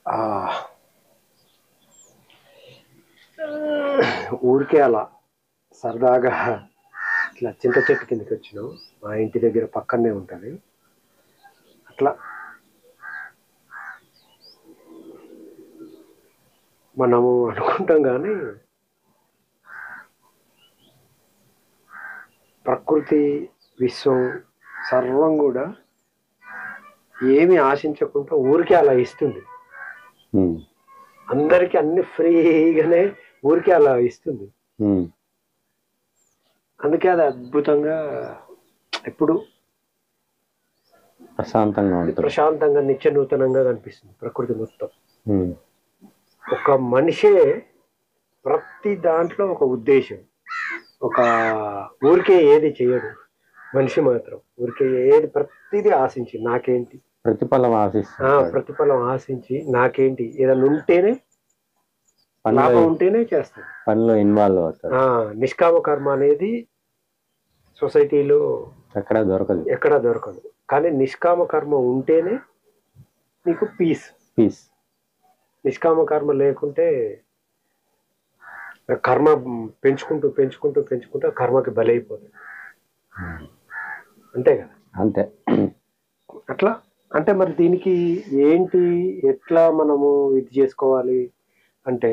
ఆ ఊరికే అలా సరదాగా ఇట్లా చింత చెట్టు కిందకి వచ్చినాం. మా ఇంటి దగ్గర పక్కనే ఉంటుంది. అట్లా మనము అనుకుంటాం కానీ ప్రకృతి, విశ్వం, సర్వం కూడా ఏమి ఆశించకుండా ఊరికే అలా ఇస్తుంది. అందరికి అన్ని ఫ్రీగానే ఊరికే అలా ఇస్తుంది. అందుకే అది అద్భుతంగా ఎప్పుడు ప్రశాంతంగా నిత్య నూతనంగా కనిపిస్తుంది ప్రకృతి మొత్తం. ఒక మనిషే ప్రతి దాంట్లో ఒక ఉద్దేశం, ఒక ఊరికే ఏది చేయడు మనిషి మాత్రం. ఊరికే ఏది ప్రతిదీ ఆశించి నాకేంటి ప్రతిఫలం ఆశించి నాకేంటి ఏదైనా ఉంటేనే లాభం ఉంటేనే చేస్తాడు, పనిలో ఇన్వాల్వ్ అవుతాడు. నిష్కామ కర్మ అనేది సొసైటీలో ఎక్కడా దొరకదు. కానీ నిష్కామ కర్మ ఉంటేనే నీకు పీస్. నిష్కామ కర్మ లేకుంటే కర్మ పెంచుకుంటూ పెంచుకుంటూ పెంచుకుంటూ కర్మకి బలైపోతుంది. అంతే కదా? అంతే. అట్లా అంటే మరి దీనికి ఏంటి, ఎట్లా మనము ఇది చేసుకోవాలి అంటే,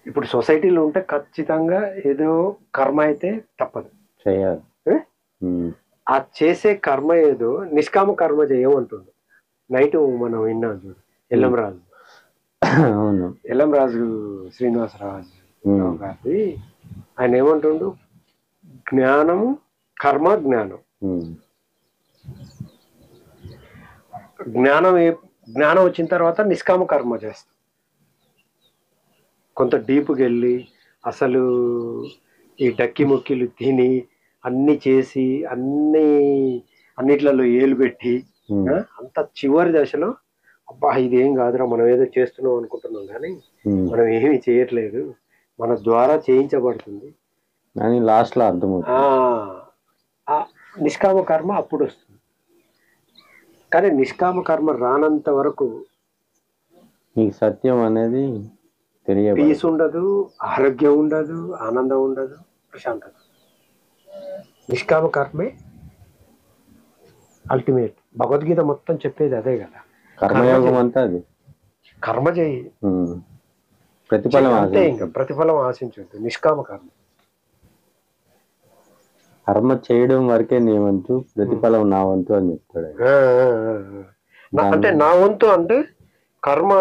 ఇప్పుడు సొసైటీలో ఉంటే ఖచ్చితంగా ఏదో కర్మ అయితే తప్పదు చేయాలి. ఆ చేసే కర్మ ఏదో నిష్కామ కర్మ చేయమంటుండు. నైట్ మనం విన్నాం చూడు, ఎల్లంరాజు శ్రీనివాసరాజు గారి, ఆయన ఏమంటుండు, జ్ఞానము కర్మ జ్ఞానం. జ్ఞానం వచ్చిన తర్వాత నిష్కామ కర్మ చేస్తాం. కొంత డీప్కి వెళ్ళి అసలు ఈ డక్కి ముక్కిలు తిని అన్ని చేసి అన్నిట్లలో ఏలు పెట్టి అంత చివరి దశలో అబ్బా ఇదేం కాదురా, మనం ఏదో చేస్తున్నాం అనుకుంటున్నాం కానీ మనం ఏమీ చేయట్లేదు, మన ద్వారా చేయించబడుతుంది అని లాస్ట్ లో అర్థమవుతుంది. నిష్కామ కర్మ అప్పుడు వస్తుంది. కానీ నిష్కామ కర్మ రానంత వరకు నీకు సత్యం అనేది పీస్ ఉండదు, ఆరోగ్యం ఉండదు, ఆనందం ఉండదు, ప్రశాంతత. నిష్కామ కర్మే అల్టిమేట్. భగవద్గీత మొత్తం చెప్పేది అదే కదా, కర్మయోగం అంతా అది. కర్మ చేయి, ప్రతిఫలం అంతే, ఇంకా ప్రతిఫలం ఆశించద్దు. నిష్కామ కర్మ, కర్మ చేయడం వరకే నీ వంతు, ప్రతిఫలం నా వంతు అని చెప్తాడు. అంటే నా వంతు అంటే కర్మ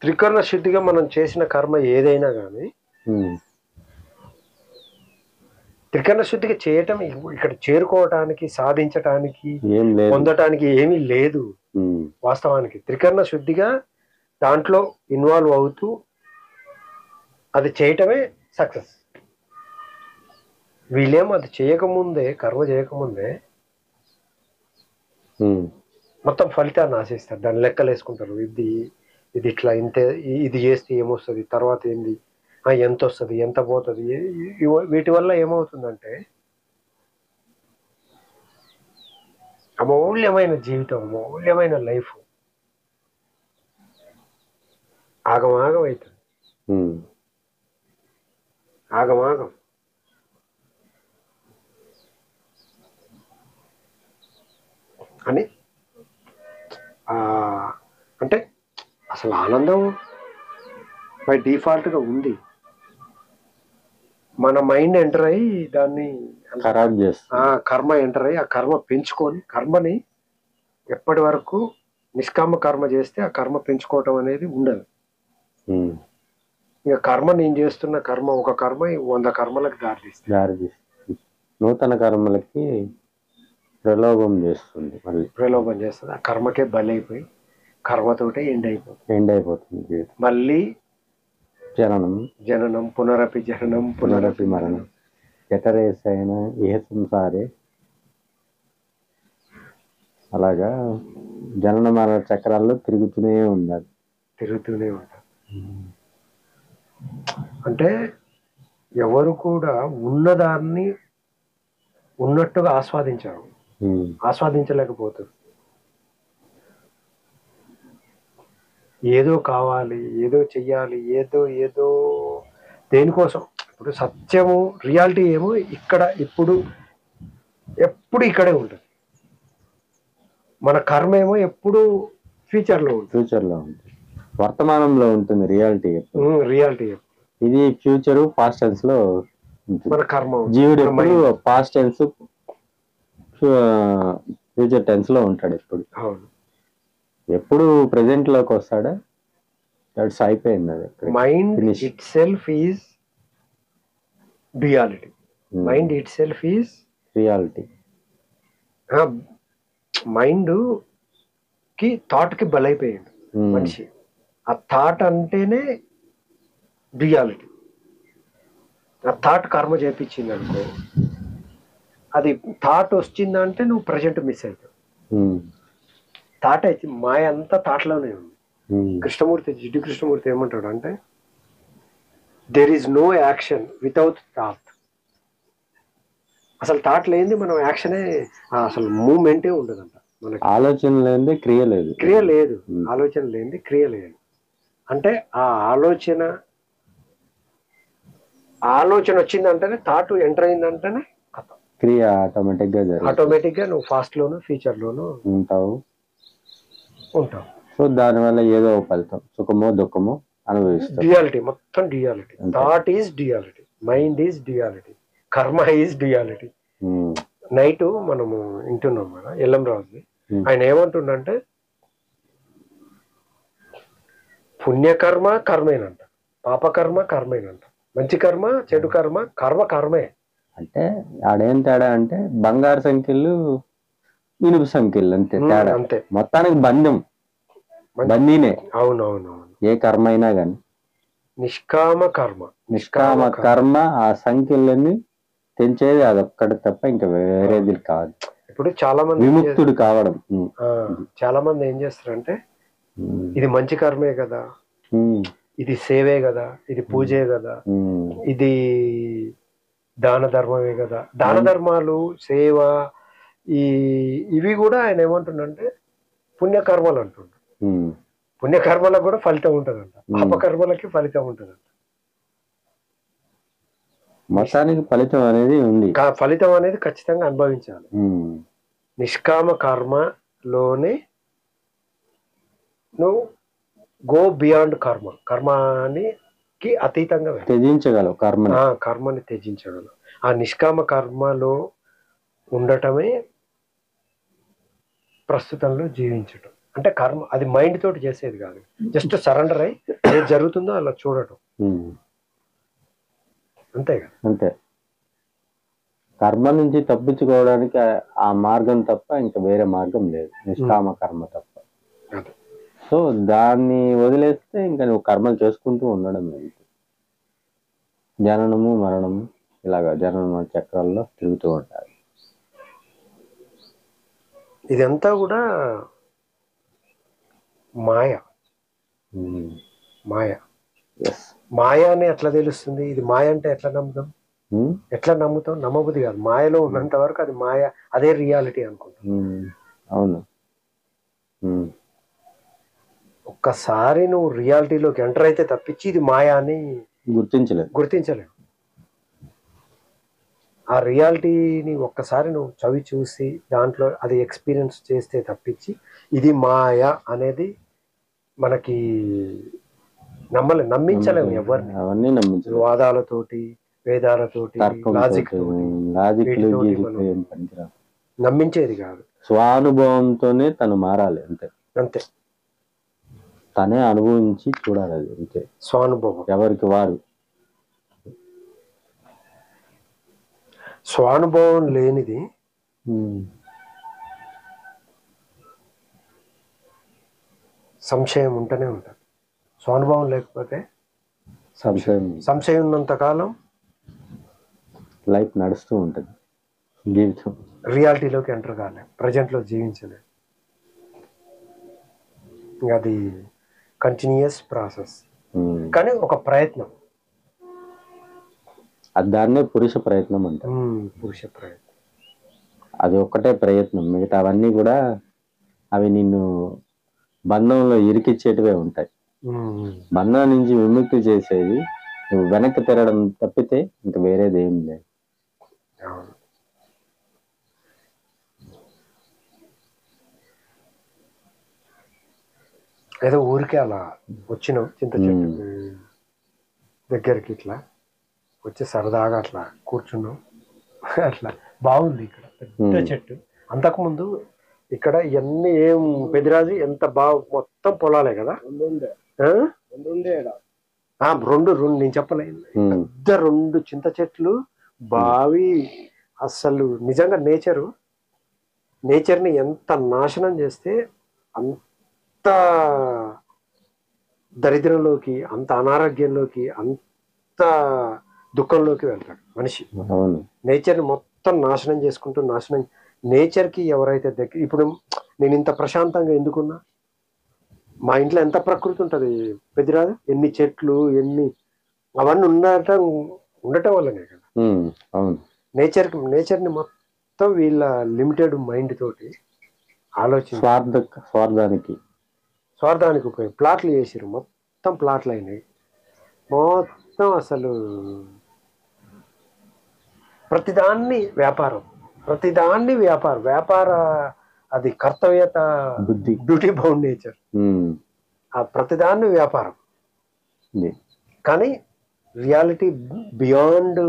త్రికరణ శుద్ధిగా మనం చేసిన కర్మ ఏదైనా కానీ త్రికరణ శుద్ధిగా చేయటం, ఇక్కడ చేరుకోవటానికి, సాధించటానికి, పొందటానికి ఏమీ లేదు. వాస్తవానికి త్రికరణ శుద్ధిగా దాంట్లో ఇన్వాల్వ్ అవుతూ అది చేయటమే సక్సెస్. వీళ్ళేమో అది చేయకముందే, కర్మ చేయకముందే మొత్తం ఫలితాన్ని ఆశిస్తారు, దాన్ని లెక్కలు వేసుకుంటారు. ఇది ఇట్లా ఇంతే, ఇది చేస్తే ఏమొస్తుంది, తర్వాత ఏంది, ఎంత వస్తుంది, ఎంత పోతుంది. వీటి వల్ల ఏమవుతుందంటే అమూల్యమైన జీవితం, అమూల్యమైన లైఫ్ ఆగమాగం అవుతుంది. ఆగమాగం అని అంటే అసలు ఆనందం బై డిఫాల్ట్గా ఉంది. మన మైండ్ ఎంటర్ అయ్యి దాన్ని ఖరాబ్ చేస్తుంది. కర్మ ఎంటర్ అయ్యి ఆ కర్మ పెంచుకొని, కర్మని ఎప్పటి వరకు నిష్కామ కర్మ చేస్తే ఆ కర్మ పెంచుకోవటం అనేది ఉండదు. ఇక కర్మ నేను చేస్తున్న కర్మ ఒక కర్మ 100 కర్మలకు దారితీస్తుంది. నూతన కర్మలకి ప్రలోభం చేస్తుంది, ప్రలోభం చేస్తుంది. ఆ కర్మకే బలైపోయి కర్మతోటే ఎండ్ అయిపోతుంది. మళ్ళీ జననం పునరపి జననం పునరపి మరణం, జఠరేసైన ఇహ సంసారే. అలాగా జనన మరణ చక్రాల్లో తిరుగుతూనే ఉంటారు. అంటే ఎవరు కూడా ఉన్నదాన్ని ఉన్నట్టుగా ఆస్వాదించలేకపోతారు. ఏదో కావాలి, ఏదో చెయ్యాలి, ఏదో ఏదో దేనికోసం. ఇప్పుడు సత్యము రియాలిటీ ఏమో ఇక్కడ ఇప్పుడు ఎప్పుడు ఇక్కడే ఉంటుంది. మన కర్మ ఏమో ఎప్పుడు ఫ్యూచర్లో ఉంటుంది. ఫ్యూచర్లో ఉంటుంది, వర్తమానంలో ఉంటుంది రియాలిటీ. రియాలిటీ ఇది ఫ్యూచర్ పాస్ట్ టెన్స్ లో ఉంటుంది. మన కర్మ జీవుడు ఎప్పుడు పాస్ట్ టెన్స్ ఫ్యూచర్ టెన్స్ లో ఉంటాడు ఎప్పుడు. అవును. ఎప్పుడు ప్రెసెంట్ లోకి వస్తాడా దట్స్ అయిపోయింది. అది mind itself is duality. Mind itself is reality. Mind కి థాట్ కి బలైపోయాడు మనిషి. ఆ థాట్ అంటేనే రియాలిటీ. ఆ థాట్ కర్మ చేపించింది అనుకో, అది థాట్ వచ్చిందంటే నువ్వు ప్రజెంట్ మిస్ అవుతావు. థాట్ అయితే మాయ అంతా థాట్లోనే ఉంది. జిడ్డు కృష్ణమూర్తి ఏమంటాడు అంటే, there is no action without thought. అసలు థాట్ లేనిది మనం యాక్షనే, అసలు మూమెంటే ఉండదంట మనకి. ఆలోచన లేనిది క్రియ లేదు. క్రియ లేదు, ఆలోచన లేనిది క్రియ లేదు. అంటే ఆ ఆలోచన వచ్చిందంటేనే, థాట్ ఎంటర్ అయిందంటేనే క్రియ ఆటోమేటిక్ గా నువ్వు ఫాస్ట్ లోను ఫ్యూచర్ లోను ఉంటావు. సో దానివల్ల ఏదో ఫలితం, సుఖమో దుఃఖమో అనుభవిస్తావు. డ్యుయాలిటీ, మొత్తం duality. Thought is duality, mind is duality, కర్మ ఈజ్ డ్యుయాలిటీ. నైట్ మనము వింటున్నాం కదా ఎల్లం రాజుది, ఆయన ఏమంటుండంటే పుణ్యకర్మ కర్మేనంట, పాపకర్మ కర్మేనంట, మంచి కర్మ చెడు కర్మ కర్మే. అంటే ఆడేం తేడా అంటే బంగారు సంఖ్యలు ఇనుపు సంఖ్యలు అంతే తేడా. అంతే, మొత్తానికి బందీనే. అవునవునవును. ఏ కర్మ అయినా గాని నిష్కామ కర్మ ఆ సంఖ్యలన్నీ తెంచేది అదొక్కటి తప్ప ఇంకా వేరేది కాదు. ఇప్పుడు చాలా మంది విముక్తుడు కావడం. చాలా మంది ఏం చేస్తారంటే, ఇది మంచి కర్మే కదా, ఇది సేవే కదా, ఇది పూజే కదా, ఇది దాన ధర్మమే కదా. దాన ధర్మాలు, సేవ, ఇవి కూడా ఆయన ఏమంటుండంటే పుణ్యకర్మలు అంటుండ్రు. పుణ్యకర్మలకు కూడా ఫలితం ఉంటుందంట, పాపకర్మలకి ఫలితం ఉంటుందంట. మొత్తానికి ఫలితం అనేది ఉంది, ఫలితం అనేది ఖచ్చితంగా అనుభవించాలి. నిష్కామ కర్మలోనే నువ్వు గో బియాండ్ కర్మకి అతీతంగా త్యజించగలవు, కర్మని త్యజించగలవు. ఆ నిష్కామ కర్మలో ఉండటమే ప్రస్తుతంలో జీవించటం. అంటే కర్మ అది మైండ్ తోటి చేసేది కాదు, జస్ట్ సరెండర్ అయ్యి ఏది జరుగుతుందో అలా చూడటం, అంతే కదా. అంతే. కర్మ నుంచి తప్పించుకోవడానికి ఆ మార్గం తప్ప ఇంకా వేరే మార్గం లేదు, నిష్కామ కర్మ తప్ప. సో దాన్ని వదిలేస్తే ఇంకా నువ్వు కర్మలు చేసుకుంటూ ఉండడం లేదు. జననము మరణము ఇలాగా జనన చక్రాల్లో తిరుగుతూ ఉంటారు. ఇదంతా కూడా మాయ. మాయ అని ఎట్లా తెలుస్తుంది? ఇది మాయ అంటే ఎట్లా నమ్ముతాం? నమ్మబుద్ధి కాదు. మాయలో ఉన్నంత వరకు అది మాయ, అదే రియాలిటీ అనుకుంటాం. అవును. ఒక్కసారి నువ్వు రియాలిటీలోకి ఎంటర్ అయితే తప్పించి ఇది మాయ అని గుర్తించలేవు. ఆ రియాలిటీని ఒక్కసారి నువ్వు చవి చూసి దాంట్లో అది ఎక్స్పీరియన్స్ చేస్తే తప్పించి ఇది మాయ అనేది మనకి నమ్మించలేము ఎవరిని. అవన్నీ నమ్మించలేము. వాదాలతోటి, వేదాలతోటి, లాజిక్ నమ్మించేది కాదు. స్వానుభవంతోనే తను మారాలి, అంతే. తనే అనుభవించి చూడాలి, అది అంతే. స్వానుభవం ఎవరికి వారు. స్వానుభవం లేనిది సంశయం ఉంటూనే ఉంటుంది. స్వానుభవం లేకపోతే సంశయం ఉన్నంత కాలం లైఫ్ నడుస్తూ ఉంటుంది, జీవితం. రియాలిటీలోకి ఎంటర్ కాలేదు, ప్రజెంట్లో జీవించలేదు. అది కంటిన్యూస్ ప్రాసెస్, కానీ ఒక ప్రయత్నం. దాన్నే పురుష ప్రయత్నం అంటారు. పురుష ప్రయత్నం, అది ఒక్కటే ప్రయత్నం. మిగతా అవన్నీ కూడా అవి నిన్ను బంధంలో ఇరికిచ్చేటివే ఉంటాయి. బంధం నుంచి విముక్తి చేసేది నువ్వు వెనక్కి తిరగడం తప్పితే ఇంకా వేరేది ఏం లేదు. ఏదో ఊరికే అలా వచ్చినాం చింత చెట్టు దగ్గరికి, ఇట్లా వచ్చి సరదాగా అట్లా కూర్చున్నాం. అట్లా బాగుంది ఇక్కడ పెద్ద చెట్టు. అంతకుముందు ఇక్కడ ఇవన్నీ ఏం పెదిరాజు ఎంత బాగా మొత్తం పొలాలే కదా. రెండు నేను చెప్పలేదు, పెద్ద 2 చింత చెట్లు, బావి. అసలు నిజంగా నేచర్ని ఎంత నాశనం చేస్తే అంత దరిద్రంలోకి, అంత అనారోగ్యంలోకి, అంత దుఃఖంలోకి వెళ్తాడు మనిషి. నేచర్ని మొత్తం నాశనం చేసుకుంటూ నేచర్కి ఎవరైతే దగ్గర, ఇప్పుడు నేను ఇంత ప్రశాంతంగా ఎందుకున్నా, మా ఇంట్లో ఎంత ప్రకృతి ఉంటుంది పెద్దరాదు, ఎన్ని చెట్లు, అవన్నీ ఉండటం వల్లనే కదా. నేచర్ని మొత్తం వీళ్ళ లిమిటెడ్ మైండ్ తోటి ఆలోచన, స్వార్థానికి ఉపయోగ ప్లాట్లు చేసిరు, మొత్తం ప్లాట్లు అయినాయి. మొత్తం అసలు ప్రతిదాన్ని వ్యాపార అది కర్తవ్యత, బ్యూటీ బౌండ్ నేచర్. ఆ ప్రతిదాన్ని వ్యాపారం, కానీ రియాలిటీ బియాండ్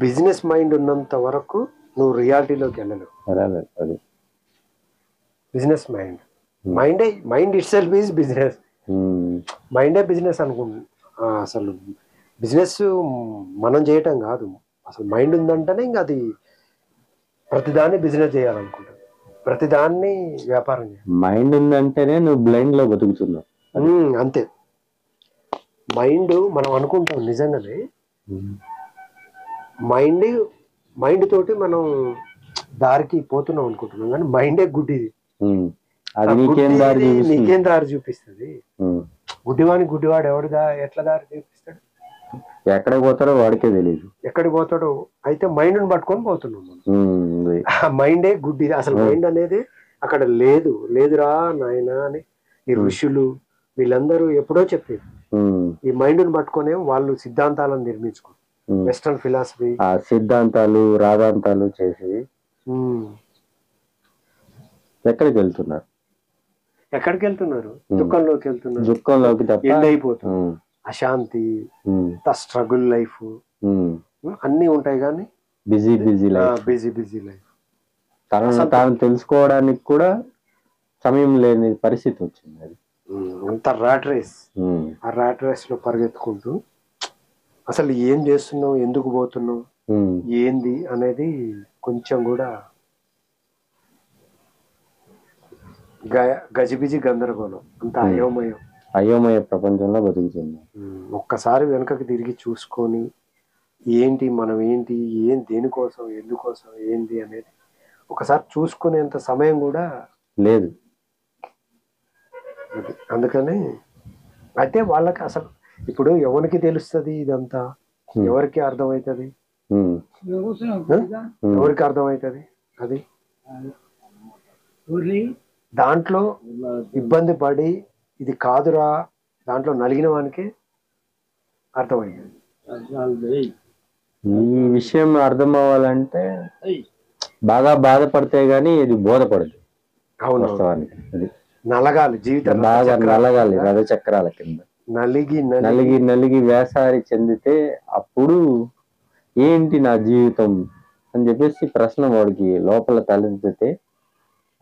బిజినెస్ మైండ్ ఉన్నంత వరకు నువ్వు రియాలిటీలోకి వెళ్ళలేవు. Business mind itself is business. మైండే బిజినెస్ అనుకుంటున్నా. అసలు బిజినెస్ మనం చేయటం కాదు, అసలు మైండ్ ఉందంటేనే ఇంకా అది ప్రతిదాన్ని బిజినెస్ చేయాలనుకుంటుంది, ప్రతిదాన్ని వ్యాపారం చేయాలి. మైండ్ ఉందంటేనే నువ్వు బ్లైండ్ లో బతుకుతున్నావు. అంతే. మైండ్ మనం అనుకుంటాం నిజంగానే, మైండ్ తోటి మనం దారికి పోతున్నాం అనుకుంటున్నాం, కానీ మైండే గుడ్డిది. నీకేం దారి చూపిస్తుంది? గుడ్డివాడు ఎవరిదా ఎట్లా దారి చూపిస్తాడు? ఎక్కడికి పోతాడో వాడికే తెలియదు. ఎక్కడికి పోతాడో. అయితే మైండ్ పట్టుకొని పోతున్నాం మనం. ఆ మైండే గుడ్డిది. అసలు మైండ్ అనేది అక్కడ లేదురా నాయన అని ఈ ఋషులు వీళ్ళందరూ ఎప్పుడో చెప్పారు. ఈ మైండ్ని పట్టుకునే వాళ్ళు సిద్ధాంతాలను నిర్మించుకున్నారు. వెస్టర్న్ ఫిలాసఫీ సిద్ధాంతాలు రాధాంతాలు చేసి ఎక్కడికి వెళ్తున్నారు? దుఃఖంలోకి ఎండ్ అయిపోతుంది. అశాంతి, స్ట్రగుల్ లైఫ్ అన్ని ఉంటాయి, కానీ బిజీ లైఫ్. తాను తెలుసుకోవడానికి కూడా సమయం లేని పరిస్థితి వచ్చింది. అది అంత ర్యాట్ రేస్. ఆ ర్యాట్ రేస్ లో పరిగెత్తుకుంటూ అసలు ఏం చేస్తున్నావు, ఎందుకు పోతున్నావు, ఏంది అనేది కొంచెం కూడా గజిబిజి గందరగోళం, అంత అయోమయ ప్రపంచంలో బతుకుతుంది. ఒక్కసారి వెనుకకి తిరిగి చూసుకొని ఏంటి మనం ఏంటి, దేనికోసం, ఎందుకోసం, ఏంటి అనేది ఒకసారి చూసుకునేంత సమయం కూడా లేదు. అందుకని అయితే వాళ్ళకి అసలు ఇప్పుడు ఎవరికి తెలుస్తుంది ఇదంతా? ఎవరికి అర్థమవుతుంది? ఎవరికి అర్థమవుతుంది? అది దాంట్లో ఇబ్బంది పడి ఇది కాదురా దాంట్లో నలిగిన వానికి అర్థమైంది. ఈ విషయం అర్థం అవ్వాలంటే బాగా బాధపడితే గానీ ఇది బోధపడదు. అవును, వాస్తవానికి అది నలగాలి, జీవితం బాగా నలగాలి. రథ చక్రాల కింద నలిగి వేసారి చెందితే అప్పుడు ఏంటి నా జీవితం అని చెప్పేసి ప్రశ్న వాడికి లోపల తలెత్తితే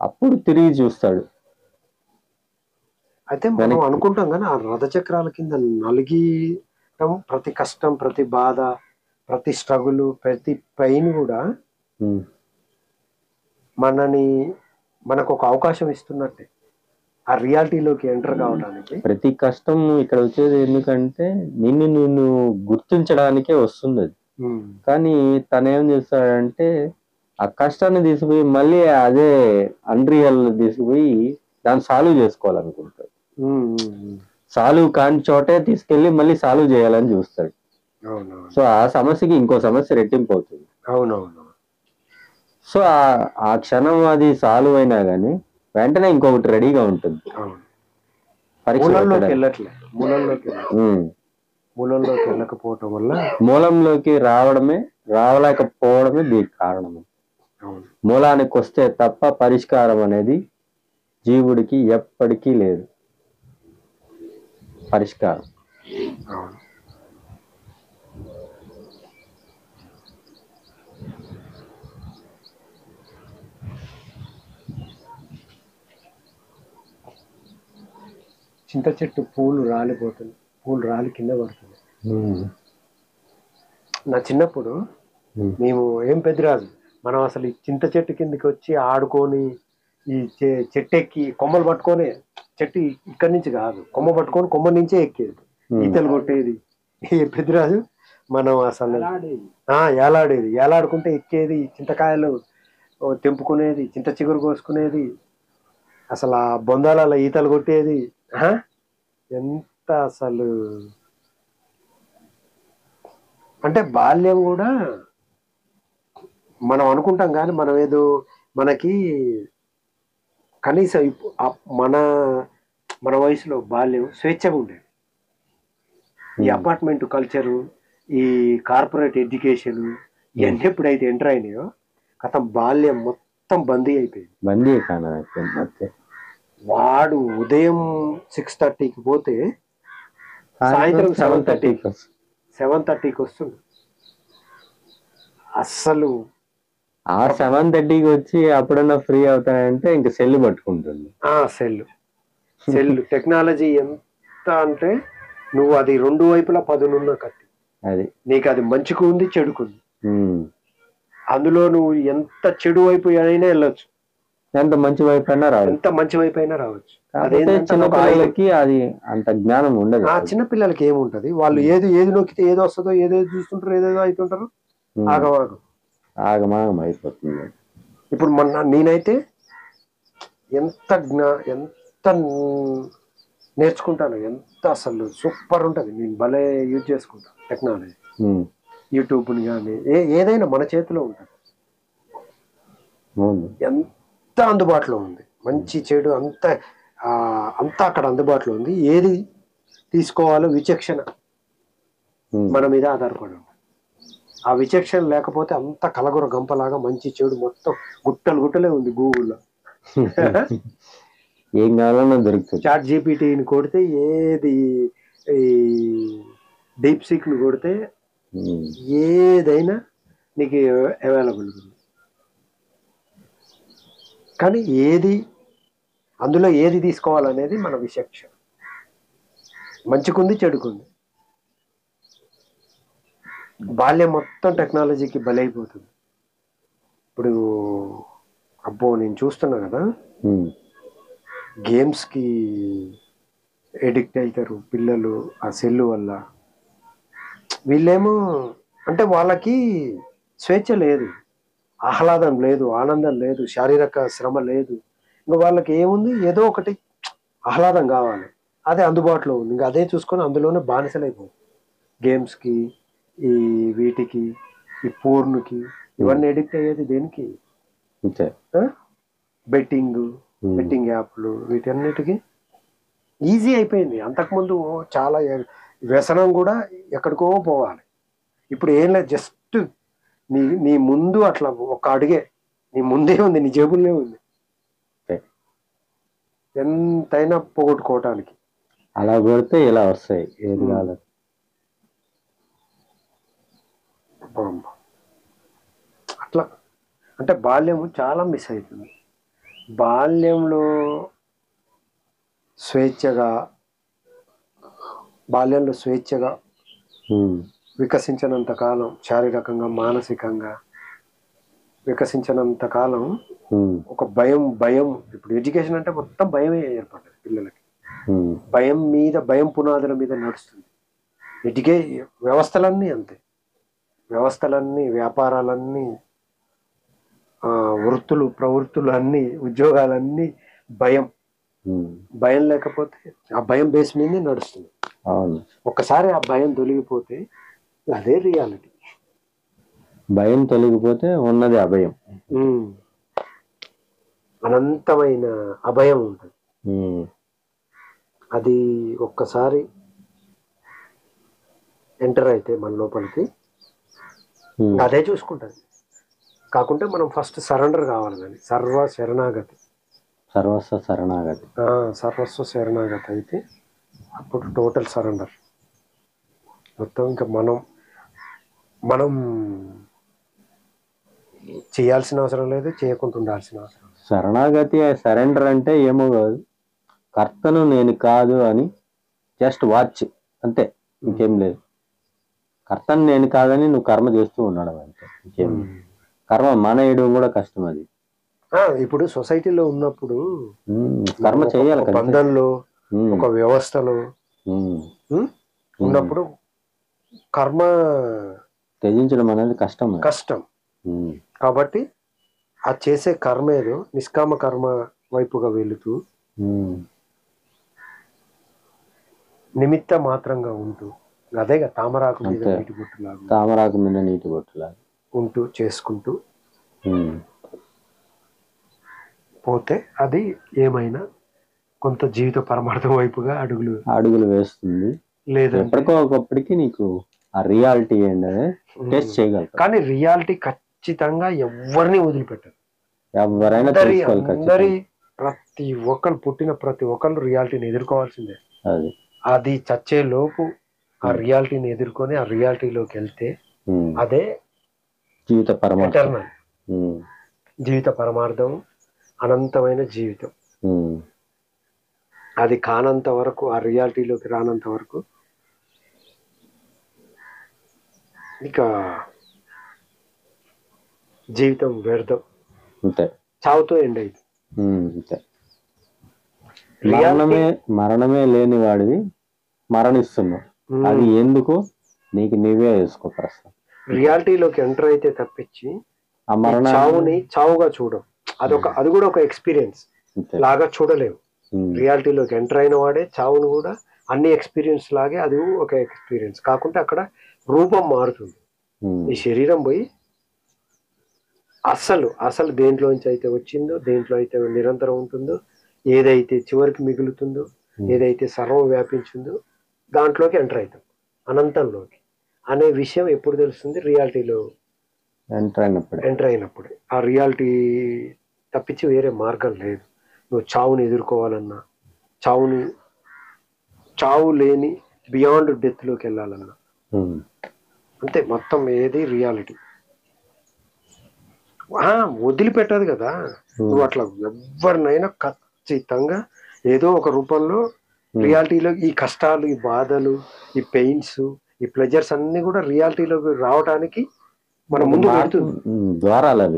అప్పుడు తిరిగి చూస్తాడు. అయితే మనం అనుకుంటాం కానీ ఆ రథచక్రాల కింద నలిగిటం, ప్రతి కష్టం, ప్రతి బాధ, ప్రతి స్ట్రగుల్, ప్రతి పెయిన్ కూడా మనకు ఒక అవకాశం ఇస్తున్నట్టే ఆ రియాలిటీలోకి ఎంటర్ కావడానికి. ప్రతి కష్టం ఇక్కడ వచ్చేది ఎందుకంటే నిన్ను గుర్తించడానికే వస్తుంది అది. కానీ తను ఏం చేస్తాడంటే ఆ కష్టాన్ని తీసుకుపోయి మళ్ళీ అదే అన్రియల్ తీసుకుపోయి దాన్ని సాల్వ్ చేసుకోవాలనుకుంటాడు. సాల్వ్ కాని చోటే తీసుకెళ్లి మళ్ళీ సాల్వ్ చేయాలని చూస్తాడు. సో ఆ సమస్యకి ఇంకో సమస్య రెట్టింపు అవుతుంది. అవునవును. సో ఆ క్షణం అది సాల్వ్ అయినా కానీ వెంటనే ఇంకొకటి రెడీగా ఉంటుంది. మూలంలోకి వెళ్ళట్లే, మూలంలోకి వెళ్ళకపోవటం వల్ల మూలంలోకి రావలేకపోవడమే దీనికి కారణం. మూలానికి వస్తే తప్ప పరిష్కారం అనేది జీవుడికి ఎప్పటికీ లేదు. పరిష్కారం చింత చెట్టు పూలు రాలిపోతుంది, పూలు రాలి కింద పడుతుంది. నా చిన్నప్పుడు మేము ఏం పెద్దరాజు మనం అసలు ఈ చింత చెట్టు కిందకి వచ్చి ఆడుకొని ఈ చెట్టు ఎక్కి కొమ్మలు పట్టుకొని, చెట్టు ఇక్కడి నుంచి కాదు కొమ్మ పట్టుకొని కొమ్మ నుంచే ఎక్కేది, ఈతలు కొట్టేది. ఈ పెద్దరాజు మనం అసలు ఏలాడేది, ఏలాడుకుంటే ఎక్కేది, చింతకాయలు తెంపుకునేది, చింత చిగురు కోసుకునేది, అసలు ఆ బొందాల ఈతలు కొట్టేది. ఎంత అసలు అంటే బాల్యం కూడా మనం అనుకుంటాం కానీ మనం ఏదో మనకి కనీసం మన మన వయసులో బాల్యం స్వేచ్ఛగా ఉండేది. ఈ అపార్ట్మెంట్ కల్చరు, ఈ కార్పొరేట్ ఎడ్యుకేషన్ ఇవన్నీ ఎప్పుడైతే ఎంటర్ అయినాయో కథం బాల్యం మొత్తం బందీ అయిపోయింది. బందీ కాదు, వాడు ఉదయం 6:30కి పోతే సాయంత్రం 7:30కి వస్తుంది. అస్సలు ఆ 7:30కి వచ్చి అప్పుడన్నా ఫ్రీ అవుతాయంటే ఇంకా సెల్ పట్టుకుంటుంది. సెల్ టెక్నాలజీ ఎంత అంటే నువ్వు అది రెండు వైపులా పదునున్న కత్తి, అది నీకు అది మంచికు ఉంది చెడుకుంది. అందులో నువ్వు ఎంత చెడు వైపు అయినా వెళ్ళొచ్చు, ఎంత మంచి వైపు అయినా రావచ్చు, ఎంత మంచి వైపు అయినా రావచ్చు. చిన్నపిల్లలకి అది అంత జ్ఞానం ఉండదు. ఆ చిన్నపిల్లలకి ఏముంటది, వాళ్ళు ఏది నొక్కితే ఏదో వస్తుందో, ఏదేదో చూస్తుంటారు, ఏదేదో అవుతుంటారు, ఆగమాగం అయిపోతుంది. ఇప్పుడు నేనైతే ఎంత నేర్చుకుంటాను, ఎంత అసలు సూపర్ ఉంటుంది. నేను భలే యూజ్ చేసుకుంటాను టెక్నాలజీ, యూట్యూబ్ని కానీ ఏదైనా మన చేతిలో ఉంటుంది, ఎంత అందుబాటులో ఉంది. మంచి చెడు అంతా అక్కడ అందుబాటులో ఉంది. ఏది తీసుకోవాలో విచక్షణ మన మీద ఆధారపడి ఉంది. ఆ విచక్షణ లేకపోతే అంత కలగొర గంపలాగా మంచి చెడు మొత్తం గుట్టలే ఉంది గూగుల్లో. ఏం కావాలన్నా దొరుకుతుంది. చాట్ జీపీటీని కొడితే ఏది, ఈ డీప్ సీక్ ని కొడితే ఏదైనా నీకు అవైలబుల్ ఉంది. కానీ అందులో ఏది తీసుకోవాలనేది మన విచక్షణ. మంచికుంది చెడుకుంది. బాల్యం మొత్తం టెక్నాలజీకి బలైపోతుంది. ఇప్పుడు అబ్బో నేను చూస్తున్నా కదా, గేమ్స్కి ఎడిక్ట్ అవుతారు పిల్లలు ఆ సెల్ వల్ల. వీళ్ళేమో అంటే వాళ్ళకి స్వేచ్ఛ లేదు, ఆహ్లాదం లేదు, ఆనందం లేదు, శారీరక శ్రమ లేదు. ఇంకా వాళ్ళకి ఏముంది, ఏదో ఒకటి ఆహ్లాదం కావాలి, అదే అందుబాటులో ఉంది, ఇంకా అదే చూసుకొని అందులోనే బానిసలైపోతుంది. గేమ్స్కి, ఈ వీటికి, ఈ పోర్న్కి, ఇవన్నీ ఎడిక్ట్ అయ్యేది దేనికి? బెట్టింగ్ యాప్లు, వీటన్నిటికీ ఈజీ అయిపోయింది. అంతకుముందు చాలా వ్యసనం కూడా ఎక్కడికో పోవాలి. ఇప్పుడు ఏం లేదు, జస్ట్ నీ ముందు అట్లా ఒక అడిగే నీ ముందే ఉంది, నీ జేబుల్లో ఉంది, ఎంతైనా పోగొట్టుకోవటానికి. అలా కొడితే ఇలా వస్తాయి ఏది కాదు. అట్లా అంటే బాల్యం చాలా మిస్ అవుతుంది. బాల్యంలో స్వేచ్ఛగా వికసించినంత కాలం, శారీరకంగా మానసికంగా వికసించినంత కాలం ఒక భయం ఇప్పుడు ఎడ్యుకేషన్ అంటే మొత్తం భయమే ఏర్పడ్డది పిల్లలకి. భయం పునాదుల మీద నడుస్తుంది వ్యవస్థలన్నీ అంతే. వ్యవస్థలన్నీ, వ్యాపారాలన్నీ, వృత్తులు, ప్రవృత్తులు అన్నీ, ఉద్యోగాలన్నీ భయం లేకపోతే ఆ భయం బేస్ మీదే నడుస్తుంది. ఒక్కసారి ఆ భయం తొలగిపోతే అదే రియాలిటీ. భయం తొలగిపోతే ఉన్నది అభయం. అనంతమైన అభయం ఉంటుంది. అది ఒక్కసారి ఎంటర్ అయితే మన లోపలికి అదే చూసుకుంటుంది. కాకుంటే మనం ఫస్ట్ సరెండర్ కావాలి. కానీ సర్వస్వ శరణాగతి అయితే అప్పుడు టోటల్ సరెండర్ మొత్తం. ఇంకా మనం చేయాల్సిన అవసరం లేదు, చేయకుండా ఉండాల్సిన అవసరం. శరణాగతి సరెండర్ అంటే ఏమో కాదు, కర్తను నేను కాదు అని జస్ట్ వాచ్ అంతే, ఇంకేం లేదు. కర్తను నేను కాదని నువ్వు కర్మ చేస్తూ ఉన్నాడు అంతే, ఇంకేం. కర్మ మానేయడం కూడా కష్టం. అది ఇప్పుడు సొసైటీలో ఉన్నప్పుడు కర్మ చేయాలి, బంధంలో ఒక వ్యవస్థలో ఉన్నప్పుడు కర్మ త్యజించడం అనేది కష్టం. కాబట్టి ఆ చేసే కర్మ ఏదో నిష్కామ కర్మ వైపుగా వెళుతూ నిమిత్త మాత్రంగా ఉంటూ, అదేగా తామరాకు మీద నీటి బొట్టులాగా ఉంటూ చేసుకుంటూ పోతే అది ఏమైనా కొంత జీవిత పరమార్థం వైపుగా అడుగులు వేస్తుంది. లేదా ఎప్పటికో ఒకప్పటికి నీకు ఆ రియాలిటీ ఏంటనే టెస్ట్ చేయగలరు. కానీ రియాలిటీ ఖచ్చితంగా ఎవరిని వదిలిపెట్టరు. ఎవరైనా ప్రతి ఒక్కరు పుట్టిన ప్రతి ఒక్కరు రియాలిటీని ఎదుర్కోవాల్సిందే. అది చచ్చే లోపు ఆ రియాలిటీని ఎదుర్కొని ఆ రియాలిటీలోకి వెళ్తే అదే జీవిత పరమార్థం, అనంతమైన జీవితం. అది కానంత వరకు, ఆ రియాలిటీలోకి రానంత వరకు ఇక జీవితం వ్యర్థం, చావుతో ఎండ్ అయింది. మరణమే లేని వాడివి మరణిస్తున్నావు. అది ఎందుకు నీకు నీవే వేసుకో ప్రశ్న. రియాలిటీలోకి ఎంటర్ అయితే తప్పించి ఆ చావుని చావుగా చూడవు. అది కూడా ఒక ఎక్స్పీరియన్స్ లాగా చూడలేవు. రియాలిటీలోకి ఎంటర్ అయిన వాడే చావును కూడా అన్ని ఎక్స్పీరియన్స్ లాగే అది ఒక ఎక్స్పీరియన్స్. కాకుంటే అక్కడ రూపం మారుతుంది. ఈ శరీరం పోయి అసలు దేంట్లోంచి అయితే వచ్చిందో, దేంట్లో అయితే నిరంతరం ఉంటుందో, ఏదైతే చివరికి మిగులుతుందో, ఏదైతే సర్వం వ్యాపించిందో దాంట్లోకి ఎంటర్ అవుతాం, అనంతంలోకి అనే విషయం ఎప్పుడు తెలుస్తుంది? రియాలిటీలో ఎంటర్ అయినప్పుడు. ఆ రియాలిటీ తప్పించి వేరే మార్గం లేదు. నువ్వు చావుని ఎదుర్కోవాలన్నా, చావు లేని బియాండ్ డెత్లోకి వెళ్ళాలన్నా అంతే. మొత్తం ఏది రియాలిటీ వదిలిపెట్టదు కదా. నువ్వు అట్లా ఎవరినైనా ఖచ్చితంగా ఏదో ఒక రూపంలో రియాలిటీలో ఈ కష్టాలు, ఈ బాధలు, ఈ పెయిన్స్, ఈ ప్లెజర్స్ అన్ని కూడా రియాలిటీలోకి రావడానికి మన ముందు పెడుతుంది. ద్వారాలు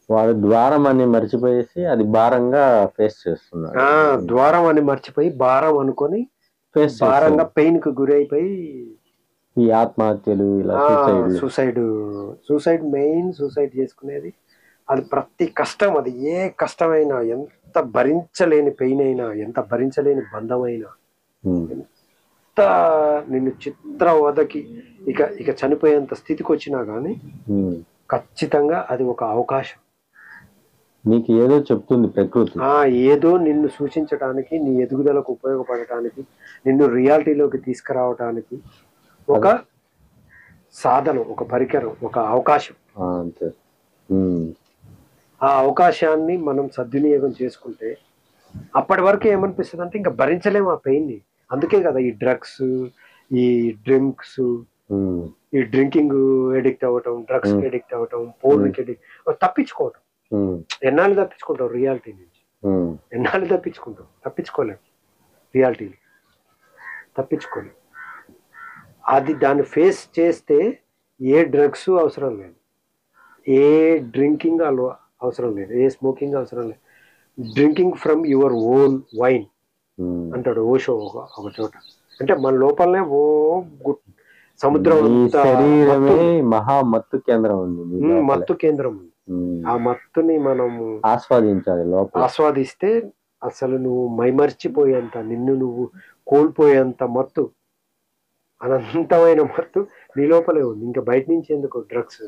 వాడు ద్వారం అని మర్చిపోయేసి అది భారంగా ఫేస్ చేస్తున్నాడు. ద్వారం అని మర్చిపోయి భారం అనుకొని భారంగా పెయిన్ కు గురైపోయి ఈ ఆత్మహత్యలు, సూసైడ్ చేసుకునేది. అది ప్రతి కష్టం, అది ఏ కష్టమైనా, ఎంత భరించలేని పెయిన్ అయినా, ఎంత భరించలేని బంధమైనా, ఎంత నిన్ను చిత్రవదకి ఇక చనిపోయేంత స్థితికి వచ్చినా గానీ ఖచ్చితంగా అది ఒక అవకాశం. నీకు ఏదో చెప్తుంది ప్రకృతి. ఏదో నిన్ను సూచించడానికి, నీ ఎదుగుదలకు ఉపయోగపడటానికి, నిన్ను రియాలిటీలోకి తీసుకురావటానికి ఒక సాధనం, ఒక పరికరం, ఒక అవకాశం. అంతే. ఆ అవకాశాన్ని మనం సద్వినియోగం చేసుకుంటే అప్పటి వరకు ఏమనిపిస్తుంది అంటే ఇంకా భరించలేము ఆ పెయిన్ని. అందుకే కదా ఈ డ్రగ్స్, ఈ డ్రింక్స్, ఈ డ్రింకింగ్ ఎడిక్ట్ అవ్వటం, డ్రగ్స్ ఎడిక్ట్ అవ్వటం, పోర్న్కి ఎడిక్ట్, తప్పించుకోవటం. ఎన్నాళ్ళు తప్పించుకుంటాం రియాలిటీ నుంచి? ఎన్నాళ్ళు తప్పించుకోలేము రియాలిటీని, తప్పించుకోలేము. అది దాన్ని ఫేస్ చేస్తే ఏ డ్రగ్స్ అవసరం లేదు, ఏ డ్రింకింగ్ అవసరం లేదు, ఏ స్మోకింగ్ అవసరం లేదు. Drinking from your own wine అంటాడు ఓషో ఒక చోట. అంటే మన లోపలనే సముద్రం మహా మత్తు కేంద్రం ఉంది, మత్తు కేంద్రం ఉంది. ఆ మత్తుని మనం ఆస్వాదించాలి. ఆస్వాదిస్తే అసలు నువ్వు మైమర్చిపోయేంత, నిన్ను నువ్వు కోల్పోయేంత మత్తు అనంతమైన మత్తు నీ లోపలే ఉంది. ఇంకా బయట నుంచి ఎందుకు డ్రగ్స్,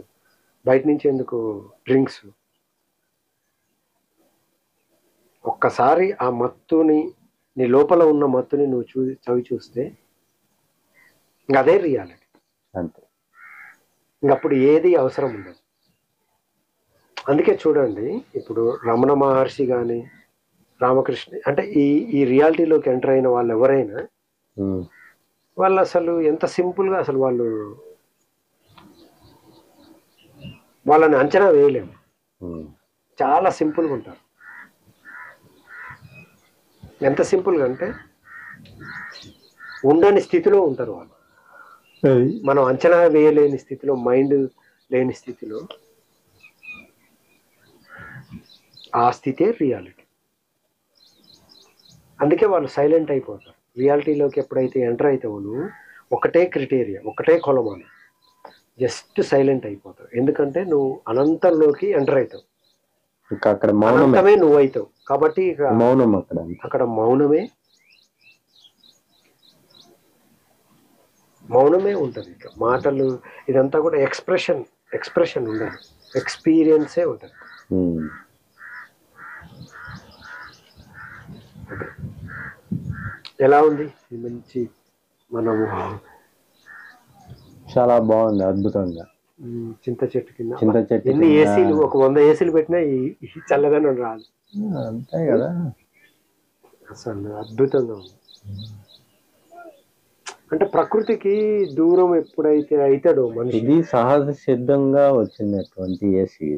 బయట నుంచి ఎందుకు డ్రింక్స్? ఒక్కసారి ఆ మత్తుని, నీ లోపల ఉన్న మత్తుని నువ్వు చవి చూస్తే ఇంక అదే రియాలిటీ. అంతే. ఇంకప్పుడు ఏది అవసరం ఉండదు. అందుకే చూడండి, ఇప్పుడు రమణ మహర్షి కానీ రామకృష్ణ అంటే ఈ రియాలిటీలోకి ఎంటర్ అయిన వాళ్ళు ఎవరైనా వాళ్ళు అసలు ఎంత సింపుల్గా అసలు వాళ్ళని అంచనా వేయలేము. చాలా సింపుల్గా ఉంటారు. ఎంత సింపుల్గా అంటే ఉండని స్థితిలో ఉంటారు వాళ్ళు. మనం అంచనా వేయలేని స్థితిలో, మైండ్ లేని స్థితిలో, ఆ స్థితే రియాలిటీ. అందుకే వాళ్ళు సైలెంట్ అయిపోతారు. రియాలిటీలోకి ఎప్పుడైతే ఎంటర్ అవుతావో నువ్వు, ఒకటే క్రైటీరియా, ఒకటే కొలమానం, జస్ట్ సైలెంట్ అయిపోతావు. ఎందుకంటే నువ్వు అనంతంలోకి ఎంటర్ అవుతావు. అక్కడ అనంతమే నువ్వు అవుతావు. కాబట్టి మౌనం, అక్కడ మౌనమే ఉంటుంది. ఇక మాటలు ఇదంతా కూడా ఎక్స్ప్రెషన్ ఉండదు, ఎక్స్పీరియన్సే ఉంటుంది. ఎలా ఉంది మంచి మనము? చాలా బాగుంది, అద్భుతంగా. చింత చెట్టు కింద ఎన్ని ఏసీలు, ఒక 100 ఏసీలు పెట్టినా ఈ చల్లదనం రాదు. అంతే కదా, అసలు అద్భుతంగా ఉంది. అంటే ప్రకృతికి దూరం ఎప్పుడైతే అవుతాడో మనిషి, ఇది సహజ సిద్ధంగా వచ్చినటువంటి ఏసీ.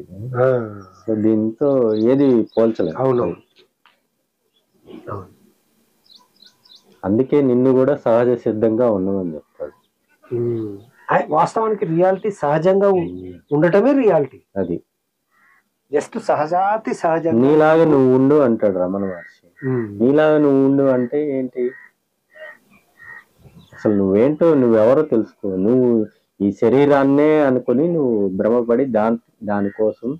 సో దీంతో ఏది పోల్చలేదు. అవును. అందుకే నిన్ను కూడా సహజ సిద్ధంగా ఉండమని చెప్తాడు. వాస్తవానికి రియాలిటీ సహజంగా ఉండటమే రియాలిటీ. అది జస్ట్ సహజాతి సహజంగా నీలాగా నువ్వు ఉండు అంటాడు రమణ మహర్షి. నీలాగా నువ్వు ఉండు అంటే ఏంటి? అసలు నువ్వేంటో, నువ్వెవరో తెలుసుకో. నువ్వు ఈ శరీరాన్నే అనుకుని నువ్వు భ్రమపడి దానికోసం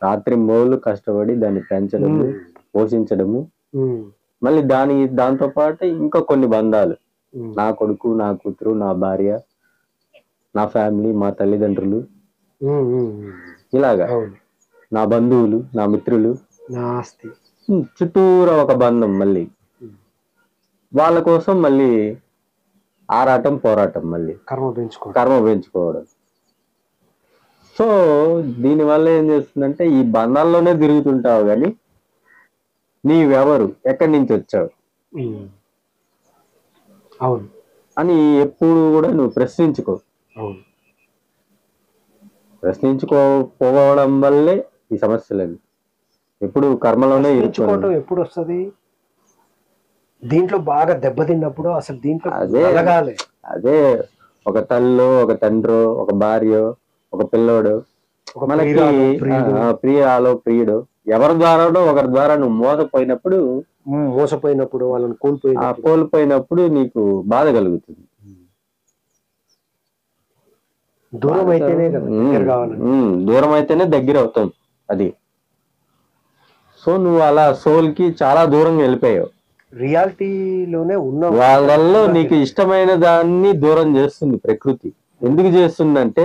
రాత్రి మోళ్ళు కష్టపడి దాన్ని పెంచడము, పోషించడము, మళ్ళీ దాంతో పాటు ఇంకా కొన్ని బంధాలు, నా కొడుకు, నా కూతురు, నా భార్య, నా ఫ్యామిలీ, మా తల్లిదండ్రులు, ఇలాగా నా బంధువులు, నా మిత్రులు, నా ఆస్తి, చుట్టూరా ఒక బంధం, మళ్ళీ వాళ్ళ కోసం మళ్ళీ ఆరాటం, పోరాటం, మళ్ళీ కర్మ పెంచుకోవడం. సో దీనివల్ల ఏం చేస్తుందంటే ఈ బంధాల్లోనే తిరుగుతుంటావు కానీ నీవెవరు, ఎక్కడి నుంచి వచ్చావు అవును అని ఎప్పుడు కూడా నువ్వు ప్రశ్నించుకో. ప్రశ్నించుకోకపోవడం వల్లే ఈ సమస్యలండి. ఎప్పుడు కర్మలోనే ఇరుచుకోవటం ఎప్పుడు వస్తుంది? దీంట్లో బాగా దెబ్బతిన్నప్పుడు. అసలు దీంట్లో అదే ఒక తల్లో, ఒక తండ్రో, ఒక భార్యో, ఒక పిల్లోడు, మనకి ప్రియాలో ప్రియుడు, ఎవరి ద్వారానో ఒకరి ద్వారా నువ్వు మోసపోయినప్పుడు వాళ్ళని కోల్పోయినప్పుడు నీకు బాధ కలుగుతుంది. దూరం అయితేనే దగ్గర అవుతాం. అది. సో నువ్వు అలా సోల్ కి చాలా దూరంగా వెళ్ళిపోయావు. రియాలిటీలోనే ఉన్న వాళ్ళల్లో నీకు ఇష్టమైన దాన్ని దూరం చేస్తుంది ప్రకృతి. ఎందుకు చేస్తుందంటే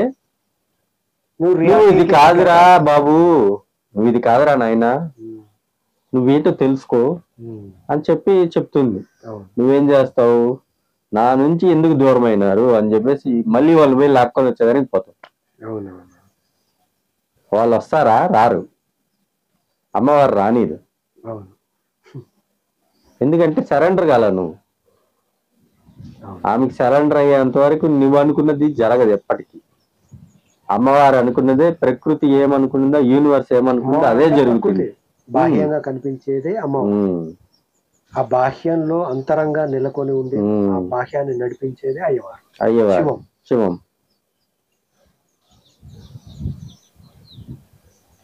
నువ్వు ఇది కాదురా బాబు, నువ్వు ఇది కాదురా నాయనా, నువ్వేంటో తెలుసుకో అని చెప్తుంది. నువ్వేం చేస్తావు? నా నుంచి ఎందుకు దూరం అయినారు అని చెప్పేసి మళ్ళీ వాళ్ళు పోయి లాక్కొని వచ్చేదానికి పోతావు. వాళ్ళు వస్తారా? రారు. అమ్మవారు రానిదు. ఎందుకంటే సరెండర్ కాల నువ్వు. ఆమెకి సరెండర్ అయ్యేంత వరకు నువ్వు అనుకున్నది జరగదు ఎప్పటికీ. అమ్మవారు అనుకున్నదే, ప్రకృతి ఏమనుకున్నదో, యూనివర్స్ ఏమనుకున్నదో అదే జరుగుతుంది. బాహ్యంగా కనిపించేదే అమ్మవారు. ఆ బాహ్యంలో అంతరంగా నెలకొని ఉండే ఆ బాహ్యాన్ని నడిపించేదే అయ్యవారు, శివం.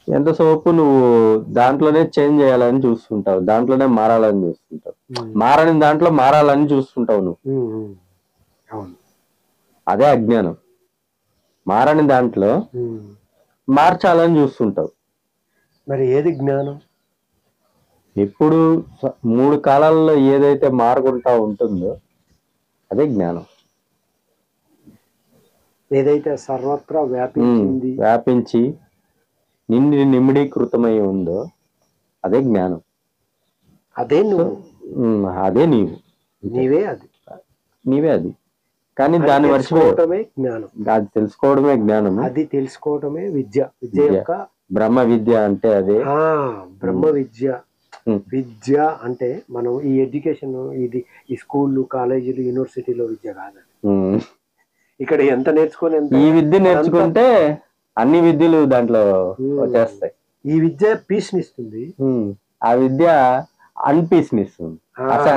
ఎంతసేపు నువ్వు దాంట్లోనే చేంజ్ చేయాలని చూస్తుంటావు, దాంట్లోనే మారాలని చూస్తుంటావు. మారని దాంట్లో మారాలని చూస్తుంటావు నువ్వు. అదే అజ్ఞానం. మారని దాంట్లో మార్చాలని చూస్తుంటావు. మరి ఏది జ్ఞానం? ఎప్పుడు 3 కాలాల్లో ఏదైతే మారుకుంటా ఉంటుందో అదే జ్ఞానం. ఏదైతే సర్వత్రా వ్యాపించింది, వ్యాపించి నిమిడీకృతమై ఉందో అదే జ్ఞానం. అదే నువ్వు, అదే నీవు, నీవే అది, నీవే అది. కానీ దాన్ని మర్చిపోవటమే జ్ఞానం. అది తెలుసుకోవడమే జ్ఞానం. అది తెలుసుకోవటమే విద్య. విద్య యొక్క బ్రహ్మ విద్య అంటే అదే. బ్రహ్మ విద్య. విద్య అంటే మనం ఈ ఎడ్యుకేషన్, ఇది ఈ స్కూళ్ళు, కాలేజీలు, యూనివర్సిటీలో విద్య కాదు. ఇక్కడ ఎంత నేర్చుకొని ఈ విద్య నేర్చుకుంటే అన్ని విద్యలు దాంట్లో వచ్చేస్తాయి. ఈ విద్య పీస్ ని ఇస్తుంది, ఆ విద్య అన్పీస్ ని ఇస్తుంది.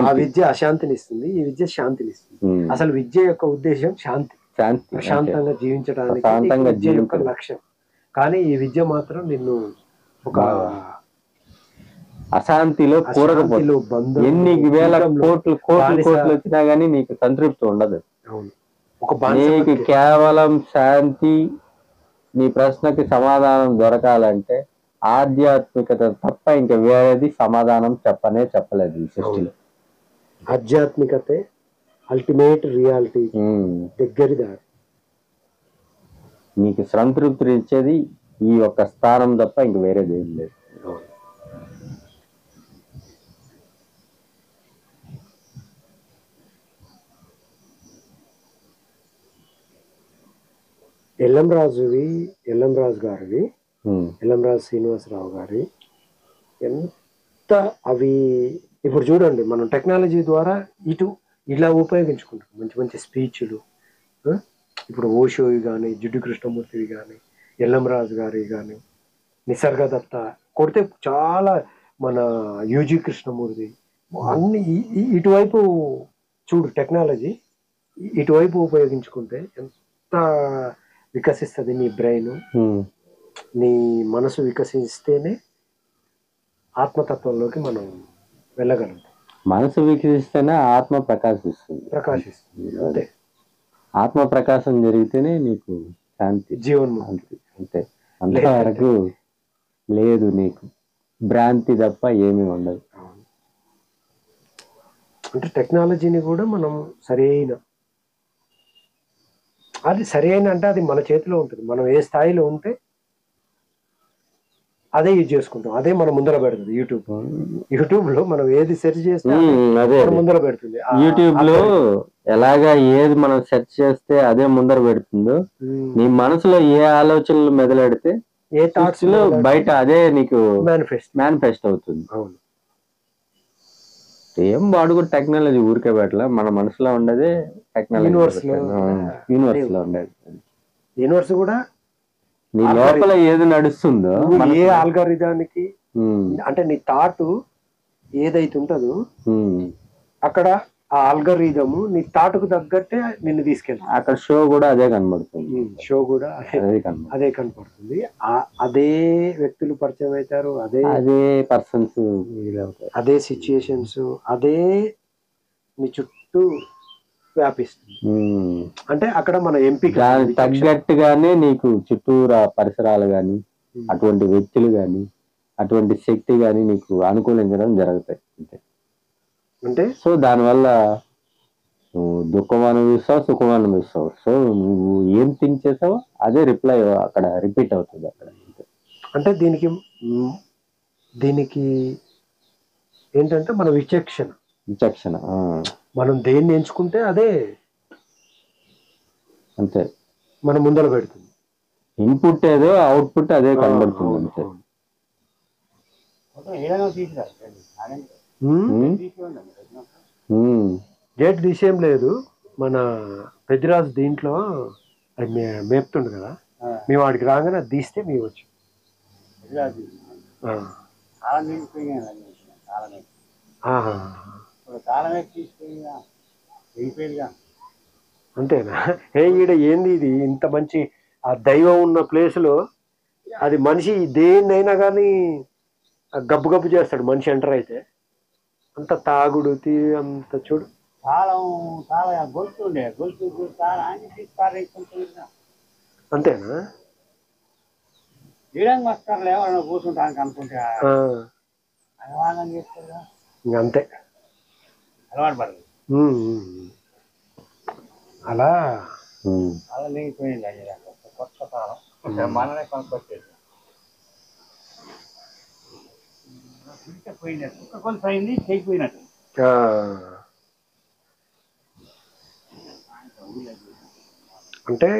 ఆ విద్య అశాంతిని ఇస్తుంది, ఈ విద్య శాంతిని ఇస్తుంది. అసలు విద్య యొక్క ఉద్దేశం శాంతి, ప్రశాంతంగా జీవించడానికి విద్య యొక్క లక్ష్యం. కానీ ఈ విద్య మాత్రం నిన్ను ఒక అశాంతిలో కూరకపోతే ఎన్ని వేల కోట్లు వచ్చినా గానీ నీకు సంతృప్తి ఉండదు. నీకు కేవలం శాంతి, నీ ప్రశ్నకి సమాధానం దొరకాలంటే ఆధ్యాత్మికత తప్ప ఇంకా వేరేది సమాధానం చెప్పలేదు ఈ సృష్టిలో. ఆధ్యాత్మికతే అల్టిమేట్ రియాలిటీ, దగ్గరి దారి. నీకు సంతృప్తి ఇచ్చేది ఈ ఒక్క స్థానం తప్ప ఇంక వేరేది ఏం లేదు. ఎల్లంరాజు గారివి, ఎల్లంరాజు శ్రీనివాసరావు గారి ఎంత అవి ఇప్పుడు చూడండి, మనం టెక్నాలజీ ద్వారా ఇలా ఉపయోగించుకుంటాం. మంచి మంచి స్పీచ్లు, ఇప్పుడు ఓషోవి కానీ, జిడ్డు కృష్ణమూర్తివి కానీ, ఎల్లంరాజు గారి కానీ, నిసర్గదత్త కొడితే చాలా, మన యూజీ కృష్ణమూర్తి, అన్ని ఇటువైపు చూడు. టెక్నాలజీ ఇటువైపు ఉపయోగించుకుంటే ఎంత వికసిస్తుంది నీ బ్రెయిన్, నీ మనసు వికసిస్తేనే ఆత్మతత్వంలోకి మనం వెళ్ళగలుగుతాం. మనసు వికసిస్తేనే ఆత్మ ప్రకాశిస్తుంది. అంతే. ఆత్మ ప్రకాశం జరిగితేనే నీకు శాంతి, జీవన్ముక్తి. అంతే. అంతవరకు లేదు నీకు భ్రాంతి తప్ప ఏమీ ఉండదు. అంటే టెక్నాలజీని కూడా మనం సరైన అంటే అది మన చేతిలో ఉంటుంది. మనం ఏ స్థాయిలో ఉంటే అదే యూజ్ చేసుకుంటాం, అదే మనం ముందర పెడుతుంది. యూట్యూబ్ లో మనం ఏది సెర్చ్ చేస్తే ముందర పెడుతుంది. యూట్యూబ్ లో ఎలాగా ఏది మనం సెర్చ్ చేస్తే అదే ముందర పెడుతుందో, నీ మనసులో ఏ ఆలోచనలు మెదలెడితే, ఏ థాట్స్ లో బయట అదే నీకు మేనిఫెస్ట్ అవుతుంది. అవును. ఏం వాడు కూడా టెక్నాలజీ ఊరికే పెట్టలే, మన మనసులో ఉండేదే టెక్నాలజీ. యూనివర్స్ లో ఉండేది. యూనివర్స్ కూడా నీ లోపల ఏది నడుస్తుందో, ఏ ఆల్గారిథానికి అంటే నీ థాట్ ఏదైతే ఉంటుందో అక్కడ ఆ ఆల్గారిథము నీ థాట్కు తగ్గట్టే నిన్ను తీసుకెళ్తా. అక్కడ షో కూడా అదే కనబడుతుంది. షో కూడా అదే కనపడుతుంది. అదే వ్యక్తులు పరిచయం అవుతారు, అదే పర్సన్స్, అదే సిచ్యుయేషన్స్, అదే నీ చుట్టూ వ్యాపిస్తుంది. అంటే అక్కడ మన ఎంపిక తగ్గట్టుగానే నీకు చుట్టూరా పరిసరాలు గాని, అటువంటి వ్యక్తులు గాని, అటువంటి శక్తి గాని నీకు అనుకూలించడం జరుగుతాయి. అంటే సో దానివల్ల నువ్వు దుఃఖం అనుభవిస్తావు, సుఖం అనుభవిస్తావు. సో నువ్వు ఏం థింక్ చేసావో అదే రిప్లై అక్కడ రిపీట్ అవుతుంది అక్కడ. అంటే దీనికి ఏంటంటే మన విచక్షణ, మనం దేన్ని ఎంచుకుంటే అదే అంతే మనం ముందర పెడుతుంది. ఇన్పుట్ ఏదో అవుట్పుట్ అదే కనబడుతుంది అంతే. గేట్ తీసేం లేదు. మన పెద్దిరాజు దీంట్లో అది మేపుతుండు కదా, మేము వాడికి రాగానే అది తీస్తే మేము వచ్చి అంతేనా? ఈడ ఏంది ఇది ఇంత మంచి ఆ దైవం ఉన్న ప్లేస్లో అది మనిషి దేన్నైనా కానీ గబ్బు గబ్బు చేస్తాడు మనిషి ఎంటర్ అయితే. అంత తాగుడు అంత చూడు అంతేనా? అంతే. అలా అలా లేకపోయింది కొత్త కాలం మననే కొనుక్కొచ్చేది పోయినట్టు కుక్క కొలుసు అయింది చేయిపోయినట్టు. అంటే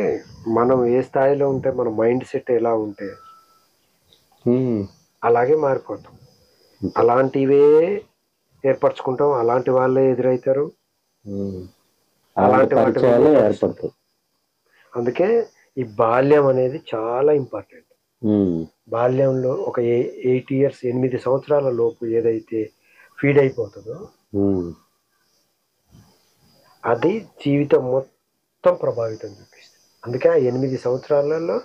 మనం ఏ స్థాయిలో ఉంటే మన మైండ్ సెట్ ఎలా ఉంటే అలాగే మారిపోతాం. అలాంటివే ఏర్పరచుకుంటాం, అలాంటి వాళ్ళే ఎదురవుతారు, అలాంటి వాటి ఏర్పడతారు. అందుకే ఈ బాల్యం అనేది చాలా ఇంపార్టెంట్. బాల్యంలో ఒక 8 years 8 సంవత్సరాల లోపు ఏదైతే ఫీడ్ అయిపోతుందో అది జీవితం మొత్తం ప్రభావితం చూపిస్తుంది. అందుకే ఆ 8 సంవత్సరాలలో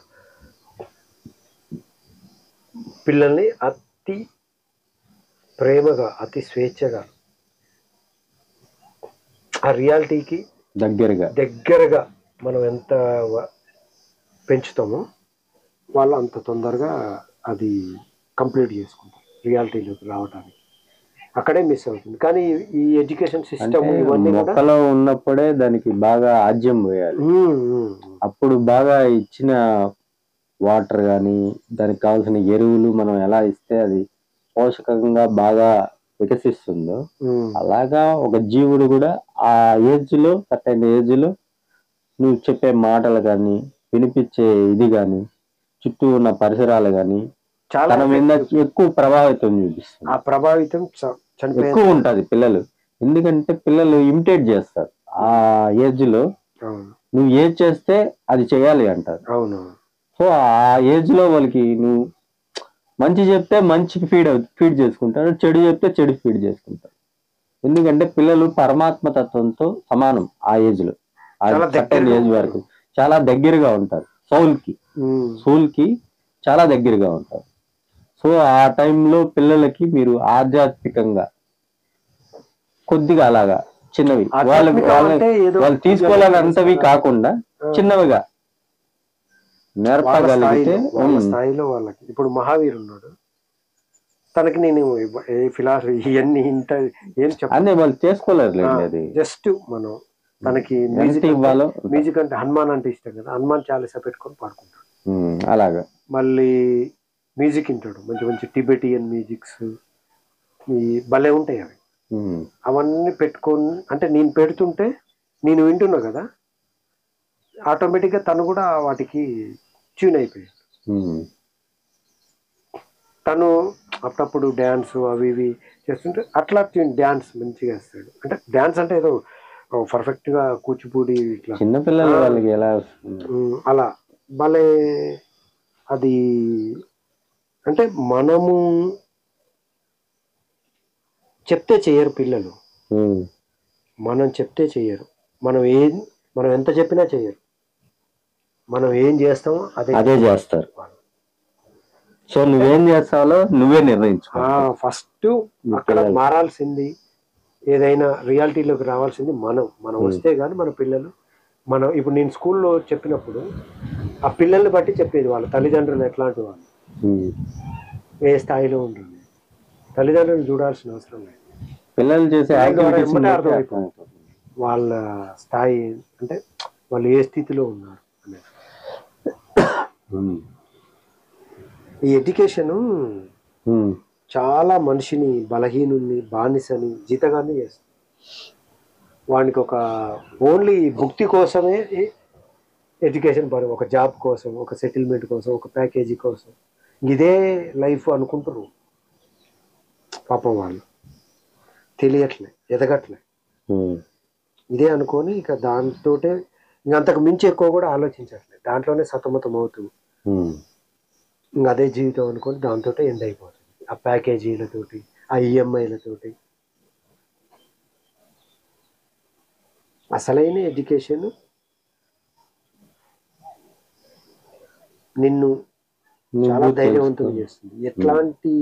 పిల్లల్ని అతి ప్రేమగా, అతి స్వేచ్ఛగా, ఆ రియాలిటీకి దగ్గరగా మనం ఎంత పెంచుతామో వాళ్ళు అంత తొందరగా అది కంప్లీట్ చేసుకుంటారు రియాలిటీలోకి రావడానికి. అక్కడే మిస్ అవుతుంది. కానీ ఈ ఎడ్యుకేషన్ సిస్టమ్ ఇవన్నీ మొక్కలో ఉన్నప్పుడే దానికి బాగా ఆజ్యం పోయాలి. అప్పుడు బాగా ఇచ్చిన వాటర్ కానీ దానికి కావాల్సిన ఎరువులు మనం ఎలా ఇస్తే అది పోషకంగా బాగా వికసిస్తుందో అలాగా ఒక జీవుడు కూడా ఆ ఏజ్ లో సర్టైన్ ఏజ్ లో నువ్వు చెప్పే మాటలు కానీ వినిపించే ఇది కానీ చుట్టూ ఉన్న పరిసరాలు కానీ తన మీద ఎక్కువ ప్రభావితం చూపిస్తుంది. ఆ ప్రభావితం ఎక్కువ ఉంటది పిల్లలు. ఎందుకంటే పిల్లలు ఇమిటేట్ చేస్తారు. ఆ ఏజ్ లో నువ్వు ఏది చేస్తే అది చేయాలి అంటారు. సో ఆ ఏజ్ లో వాళ్ళకి నువ్వు మంచి చెప్తే మంచి ఫీడ్ చేసుకుంటారు, చెడు చెప్తే చెడు ఫీడ్ చేసుకుంటారు. ఎందుకంటే పిల్లలు పరమాత్మ తత్వంతో సమానం. ఆ ఏజ్ లో సర్టైన్ ఏజ్ వరకు చాలా దగ్గరగా ఉంటారు. సోల్ కి చాలా దగ్గరగా ఉంటారు. సో ఆ టైంలో పిల్లలకి మీరు ఆధ్యాత్మికంగా కొద్దిగా అలాగా చిన్నవి వాళ్ళు తీసుకోవాలన్నంతవి కాకుండా చిన్నవిగా నేర్పగలిగితే స్థాయిలో వాళ్ళకి. ఇప్పుడు మహావీర్ ఉన్నాడు, తనకి నేను ఫిలాసఫీ ఇవన్నీ ఇంత ఏం చెప్పండి వాళ్ళు చేసుకోలేరు. అది జస్ట్ మనం తనకి మ్యూజిక్ అంటే హనుమాన్ అంటే ఇష్టం కదా, హనుమాన్ చాలీసా పెట్టుకొని పాడుకుంటాడు. అలాగా మళ్ళీ మ్యూజిక్ వింటాడు, మంచి మంచి టిబెటియన్ మ్యూజిక్స్ భలే ఉంటాయి అవి. అవన్నీ పెట్టుకొని అంటే నేను పెడుతుంటే నేను వింటున్నా కదా, ఆటోమేటిక్గా తను కూడా వాటికి ట్యూన్ అయిపోయాడు. తను అప్పుడప్పుడు డ్యాన్స్ అవి ఇవి చేస్తుంటే అట్లా డ్యాన్స్ మంచిగా వేస్తాడు. అంటే డ్యాన్స్ అంటే ఏదో పర్ఫెక్ట్ గా కూచిపూడి ఇట్లా చిన్నపిల్లలు వాళ్ళకి ఎలా అలా భలే. అది అంటే మనము చెప్తే చేయరు పిల్లలు, మనం చెప్తే చేయరు. మనం ఎంత చెప్పినా చేయరు. మనం ఏం చేస్తామో అదే చేస్తారు. సో నువ్వేం చేస్తావో నువ్వే నిర్ణయించుకో. ఫస్ట్ అక్కడ మారాల్సింది, ఏదైనా రియాలిటీలోకి రావాల్సింది మనం వస్తే గానీ మన పిల్లలు. మనం ఇప్పుడు నేను స్కూల్లో చెప్పినప్పుడు ఆ పిల్లల్ని బట్టి చెప్పేది, వాళ్ళ తల్లిదండ్రులు ఎట్లాంటి వాళ్ళు, ఏ స్థాయిలో ఉంటుంది, తల్లిదండ్రులు చూడాల్సిన అవసరం లేదు. పిల్లలు చేసే అర్థమైపోతుంది వాళ్ళ స్థాయి, అంటే వాళ్ళు ఏ స్థితిలో ఉన్నారు అనేది. ఈ ఎడ్యుకేషన్ చాలా మనిషిని బలహీనుని, బానిసని, జీతగాన్ని చేస్తుంది. వానికి ఒక ఓన్లీ భుక్తి కోసమే ఎడ్యుకేషన్ పని, ఒక జాబ్ కోసం, ఒక సెటిల్మెంట్ కోసం, ఒక ప్యాకేజీ కోసం, ఇదే లైఫ్ అనుకుంటారు. పాపం వాళ్ళు తెలియట్లే, ఎదగట్లే, ఇదే అనుకొని ఇక దాంతోటే ఇంకంతకు మించి ఎక్కువ కూడా ఆలోచించట్లేదు. దాంట్లోనే సతమతం అవుతూ ఇంకా అదే జీవితం అనుకొని దాంతో ఎండ్ అయిపోతుంది. ఆ ప్యాకేజీలతోటి, ఆ ఈఎంఐలతోటి. అసలైన ఎడ్యుకేషన్ నిన్ను చాలా ధైర్యవంతం చేస్తుంది. ఎట్లాంటి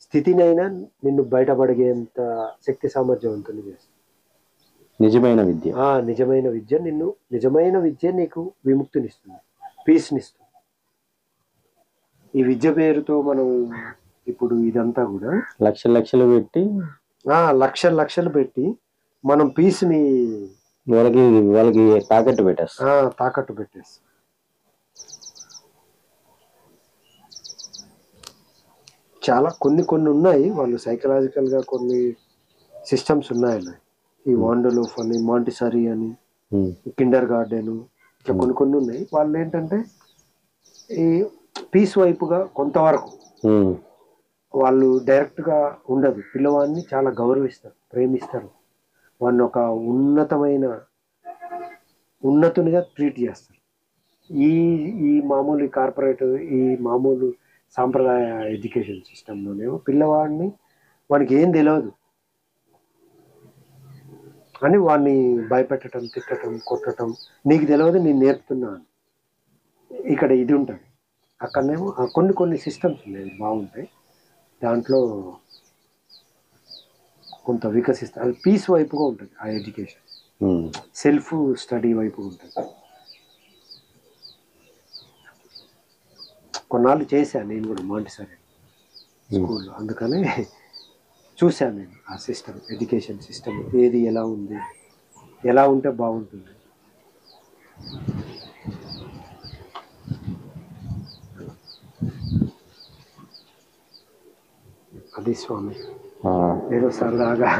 స్థితినైనా నిన్ను బయటపడగేంత శక్తి సామర్థ్యవంతులు చేస్తుంది నిజమైన విద్య. నిజమైన విద్య నీకు విముక్తినిస్తుంది, పీస్నిస్తుంది. ఈ విద్య పేరుతో మనం ఇప్పుడు ఇదంతా కూడా లక్షలు పెట్టి లక్షలు పెట్టి మనం పీస్ని వాళ్ళకి తాకట్టు పెట్టేస్తారు. తాకట్టు పెట్టేసి. చాలా కొన్ని ఉన్నాయి, వాళ్ళు సైకలాజికల్ గా కొన్ని సిస్టమ్స్ ఉన్నాయి. ఈ వాండర్లూఫ్ అని, మాంటిసరీ అని, కిండర్ గార్డెన్, ఇట్లా కొన్ని ఉన్నాయి. వాళ్ళు ఏంటంటే ఈ పీస్ వైపుగా కొంతవరకు వాళ్ళు డైరెక్ట్ గా ఉండదు, పిల్లవాడిని చాలా గౌరవిస్తారు, ప్రేమిస్తారు, వాడిని ఒక ఉన్నతునిగా ట్రీట్ చేస్తారు. ఈ ఈ మామూలు కార్పొరేట్, ఈ మామూలు సాంప్రదాయ ఎడ్యుకేషన్ సిస్టంలోనేమో పిల్లవాడిని, వాడికి ఏం తెలియదు అని వాడిని భయపెట్టడం, తిట్టడం, కొట్టడం, నీకు తెలియదు నేను నేర్పుతున్నాను. ఇక్కడ ఇది ఉంటుంది. అక్కడనేమో కొన్ని సిస్టమ్స్ ఉన్నాయి, బాగుంటాయి. దాంట్లో కొంత వికసిస్తారు. అది పీస్ వైపుగా ఉంటుంది ఆ ఎడ్యుకేషన్, సెల్ఫ్ స్టడీ వైపు ఉంటుంది. కొన్నాళ్ళు చేశాను నేను కూడా మాంటిసరీ స్కూల్లో, అందుకనే చూశాను నేను ఆ సిస్టమ్, ఎడ్యుకేషన్ సిస్టమ్ ఏది ఎలా ఉంది, ఎలా ఉంటే బాగుంటుంది. అది స్వామి ఏదో సరదాగా